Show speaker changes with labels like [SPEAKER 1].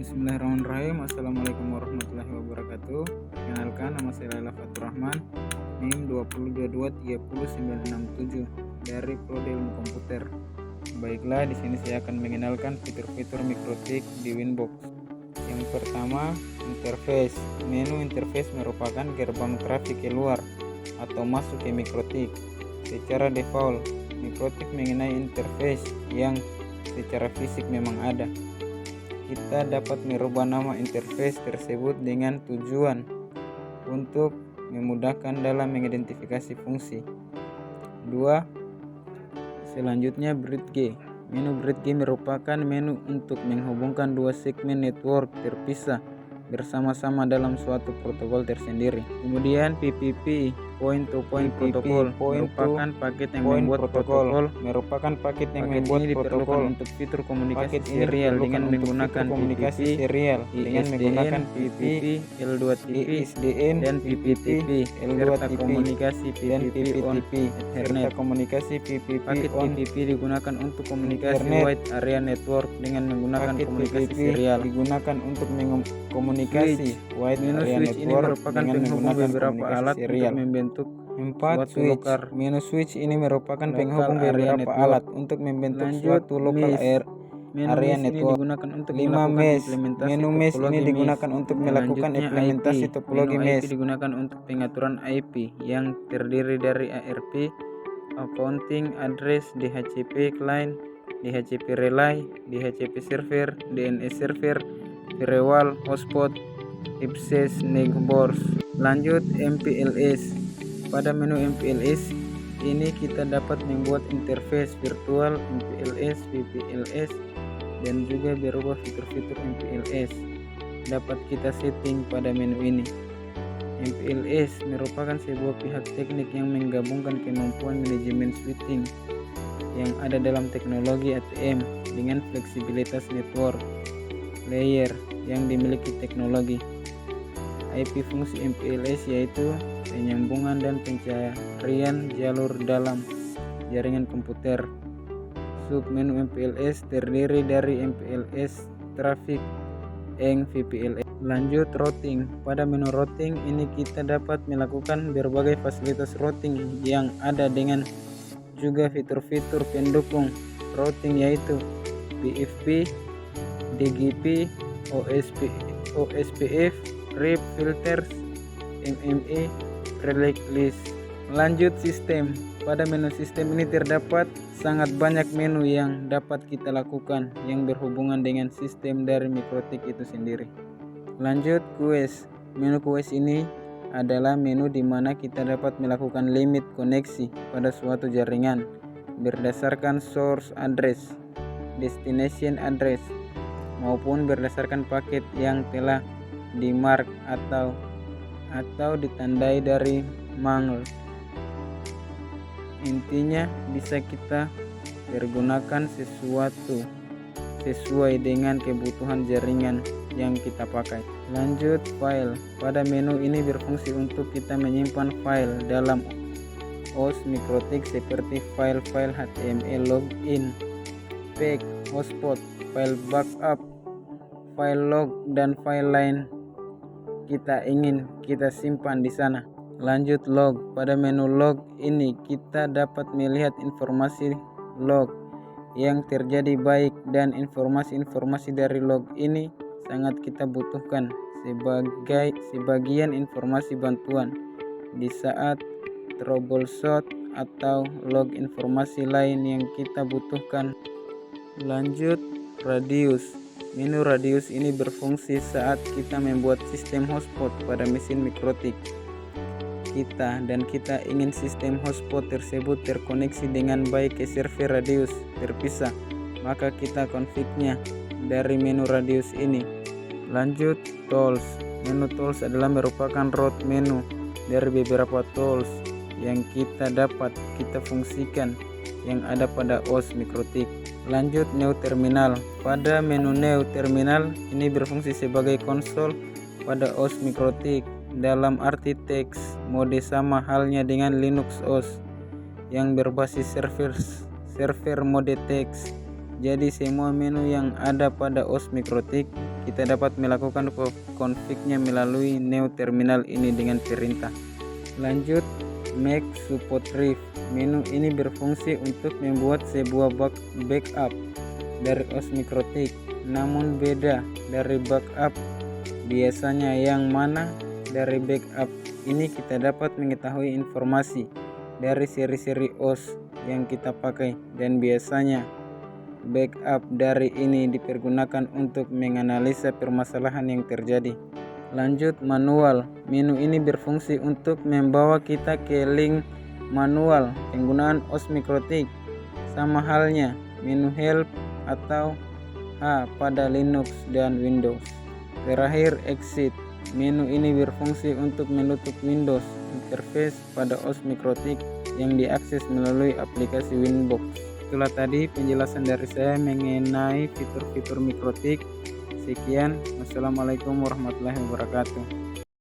[SPEAKER 1] Bismillahirrahmanirrahim. Assalamualaikum warahmatullahi wabarakatuh. Perkenalkan, nama saya Laila Fatur Rahman, NIM 2022300967 dari Prodi Ilmu Komputer. Baiklah, di sini saya akan mengenalkan fitur-fitur Mikrotik di Winbox. Yang pertama, interface. Menu interface merupakan gerbang trafik keluar atau masuk ke Mikrotik. Secara default, Mikrotik mengenai interface yang secara fisik memang ada. Kita dapat merubah nama interface tersebut dengan tujuan untuk memudahkan dalam mengidentifikasi fungsi. 2. Selanjutnya, bridge. Menu bridge merupakan menu untuk menghubungkan dua segmen network terpisah bersama-sama dalam suatu protokol tersendiri. Kemudian PPP, point to point protokol, merupakan paket yang membuat protokol ini diperlukan untuk fitur komunikasi serial dengan menggunakan komunikasi serial dengan menggunakan PPP, L2TP, ISDN dan PPTP, serta komunikasi PPP on Ethernet. Komunikasi PPP paket PPP digunakan untuk komunikasi wide area network dengan menggunakan komunikasi serial digunakan untuk komunikasi wide area network ini merupakan penghubung beberapa alat untuk membentuk 4. Switch. Menu switch ini merupakan penghubung beberapa alat untuk membentuk suatu lokal area network. 5. Mesh. Menu mesh ini digunakan untuk melakukan implementasi topologi mesh. IP digunakan untuk pengaturan IP yang terdiri dari ARP, accounting address, DHCP client, DHCP relay, DHCP server, DNS server, firewall, hotspot, access neighbors. Lanjut, MPLS. Pada menu MPLS ini kita dapat membuat interface virtual MPLS, VPLS, dan juga berubah fitur-fitur MPLS dapat kita setting pada menu ini. MPLS merupakan sebuah pihak teknik yang menggabungkan kemampuan manajemen switching yang ada dalam teknologi ATM dengan fleksibilitas network layer yang dimiliki teknologi. IP fungsi MPLS yaitu penyambungan dan pencarian jalur dalam jaringan komputer. Submenu MPLS terdiri dari MPLS traffic and VPLS. Lanjut, routing. Pada menu routing ini kita dapat melakukan berbagai fasilitas routing yang ada dengan juga fitur-fitur pendukung routing yaitu PFP, DGP, OSPF, RIP, filters, MME, relay list. Lanjut, sistem. Pada menu sistem ini terdapat sangat banyak menu yang dapat kita lakukan yang berhubungan dengan sistem dari Mikrotik itu sendiri. Lanjut, quest. Menu quest ini adalah menu di mana kita dapat melakukan limit koneksi pada suatu jaringan berdasarkan source address, destination address, maupun berdasarkan paket yang telah dimark atau ditandai dari mangle. Intinya bisa kita pergunakan sesuai dengan kebutuhan jaringan yang kita pakai. Lanjut, file. Pada menu ini berfungsi untuk kita menyimpan file dalam OS Mikrotik seperti file-file HTML login, pack, hotspot, file backup, file log, dan file lain kita ingin kita simpan di sana. Lanjut, log. Pada menu log ini kita dapat melihat informasi log yang terjadi baik dan informasi dari log ini sangat kita butuhkan sebagian informasi bantuan di saat troubleshoot atau log informasi lain yang kita butuhkan. Lanjut, radius. Menu radius ini berfungsi saat kita membuat sistem hotspot pada mesin Mikrotik kita dan kita ingin sistem hotspot tersebut terkoneksi dengan baik ke server radius terpisah, maka kita config-nya dari menu radius ini. Lanjut, tools. Menu tools adalah merupakan root menu dari beberapa tools yang kita dapat kita fungsikan yang ada pada OS Mikrotik. Lanjut, new terminal. Pada menu new terminal ini berfungsi sebagai konsol pada OS Mikrotik dalam arti teks mode sama halnya dengan Linux OS yang berbasis server mode teks Jadi semua menu yang ada pada OS Mikrotik kita dapat melakukan config-nya melalui Neo Terminal ini dengan perintah. Lanjut, Make Support Riff. Menu ini berfungsi untuk membuat sebuah backup dari OS Mikrotik, namun beda dari backup biasanya, yang mana dari backup ini kita dapat mengetahui informasi dari seri-seri OS yang kita pakai, dan biasanya backup dari ini dipergunakan untuk menganalisa permasalahan yang terjadi. Lanjut, manual. Menu ini berfungsi untuk membawa kita ke link manual penggunaan OS Mikrotik, sama halnya menu help atau H pada Linux dan Windows. Terakhir, exit. Menu ini berfungsi untuk menutup Windows interface pada OS Mikrotik yang diakses melalui aplikasi Winbox. Itulah tadi penjelasan dari saya mengenai fitur-fitur Mikrotik. Sekian, wassalamualaikum warahmatullahi wabarakatuh.